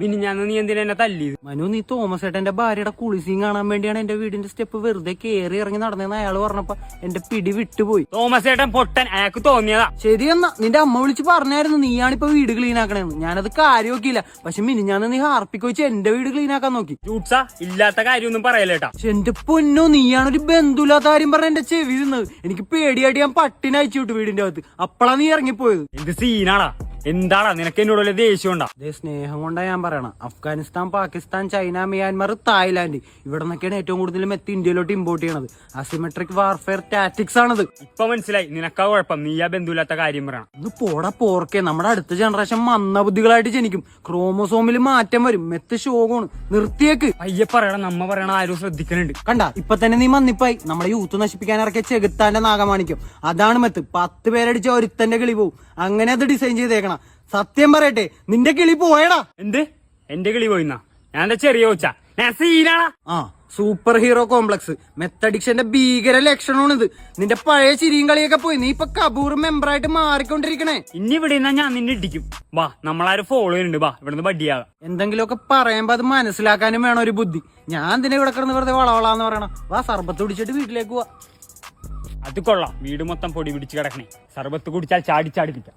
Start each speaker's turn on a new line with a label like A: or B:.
A: പിന്നെ ഞാൻ നീ എന്തിനാ എന്നെ തല്ലിയത്?
B: മനു, നീ തോമസ് ഏട്ടന്റെ ഭാര്യയുടെ കുളിസീൻ കാണാൻ വേണ്ടിയാണ് എന്റെ വീടിന്റെ സ്റ്റെപ്പ് വെറുതെ കേറി ഇറങ്ങി നടന്നെന്ന് അയാൾ പറഞ്ഞപ്പോ എന്റെ പിടി വിട്ടുപോയി.
A: തോമസ് ഏട്ടൻ പൊട്ടൻ, അയാൾക്ക് തോന്നിയതാ.
B: ശരിയെന്നാ, നിന്റെ അമ്മ വിളിച്ച് പറഞ്ഞായിരുന്നു നീയാണിപ്പോ വീട് ക്ലീൻ ആക്കണേന്ന്. ഞാനത് കാര്യം നോക്കിയില്ല. പക്ഷെ മിനിഞ്ഞാന്ന് നീ ഹാർപ്പിക്ക് വെച്ച് എന്റെ വീട് ക്ലീൻ ആക്കാൻ നോക്കി.
A: ജൂട്സാ, ഇല്ലാത്ത കാര്യമൊന്നും പറയല്ലേട്ടാ.
B: പക്ഷെ എന്റെ പൊന്നോ, നീയാണൊരു ബന്ധുല്ലാത്ത കാര്യം പറഞ്ഞ എന്റെ ചെവി തിന്നത്. എനിക്ക് പേടിയായിട്ട് ഞാൻ പട്ടിനെ അയച്ചു വിട്ടു വീടിന്റെ അകത്ത്. അപ്പളാ നീ ഇറങ്ങിപ്പോയത്.
A: എന്ത് സീനാടാ? എന്താടാ നിനക്ക് എന്നോട് വലിയ ദേഷ്യം ഉണ്ടാ?
B: അതേ സ്നേഹം കൊണ്ടാ ഞാൻ പറയണം. Afghanistan, Pakistan, China, Myanmar, Thailand ഇവിടെ നിന്നൊക്കെയാണ് ഏറ്റവും കൂടുതൽ മെത്ത് ഇന്ത്യയിലോട്ട് ഇമ്പോർട്ട് ചെയ്യണത്. അസിമെട്രിക് വാർഫെയർ ടാറ്റിക്സ് ആണത്.
A: ഇപ്പൊ മനസ്സിലായി, നിനക്കാ കുഴപ്പം. നീയാ ബന്ധുല്ലാത്ത കാര്യം പറയണം.
B: ഒന്ന് പോടാ പോർക്കെ. നമ്മുടെ അടുത്ത ജനറേഷൻ മന്ദബുദ്ധികളായിട്ട് ജനിക്കും. ക്രോമോസോമിൽ മാറ്റം വരും. മെത്ത് ശോകമാണ്. നിർത്തിയേക്ക്.
A: പയ്യെ പറയണം, നമ്മ പറയണ ആരും ശ്രദ്ധിക്കുന്നുണ്ട്.
B: കണ്ട, ഇപ്പൊ തന്നെ നീ മന്നിപ്പായി. നമ്മുടെ യൂത്ത് നശിപ്പിക്കാൻ ഇറക്കിയ ചെകുത്താന്റെ നാഗമാണിക്യം. അതാണ് മെത്ത്. 10 പേരടിച്ച ഒരുത്തന്റെ കിളി പോവും. അങ്ങനെ അത് ഡിസൈൻ ചെയ്തേക്കണം. സത്യം പറയട്ടെ, നിന്റെ കിളി പോയടാ.
A: എന്ത്? എന്റെ കിളി പോയിന്നാ? ഞാൻ എന്താ ചെറിയ കൊച്ച? ഞാൻ സീനാടാ.
B: ആ, സൂപ്പർ ഹീറോ കോംപ്ലക്സ്, മെത്തഡിക്ഷന്റെ ഭീകര ലക്ഷണമാണിത്. നിന്റെ പഴയ ചിരിയും കളിയൊക്കെ പോയി. നീ ഇപ്പൊ കബൂർ മെമ്പറായിട്ട് മാറിക്കൊണ്ടിരിക്കണേ.
A: ഇനി ഇവിടെ നിന്നാ ഞാൻ നിന്നെ ഇടിക്കും. വാ, നമ്മളാരും ഫോളോ ചെയ്യുന്നുണ്ട്. വാ, ഇവിടുന്ന് ബഡിയാകാം.
B: എന്തെങ്കിലുമൊക്കെ പറയുമ്പോ അത് മനസ്സിലാക്കാനും വേണം ഒരു ബുദ്ധി. ഞാൻ എന്തിനാ ഇവിടെ കിടന്ന് വെറുതെ വളവളാന്ന് പറയണം. വാ, സർബത്ത് കുടിച്ചിട്ട് വീട്ടിലേക്ക് പോവാ.
A: അത് കൊള്ളാം. വീട് മൊത്തം പൊടി പിടിച്ച് കിടക്കണേ. സർബത്ത് കുടിച്ചാൽ ചാടിച്ചാടിപ്പിക്കാം.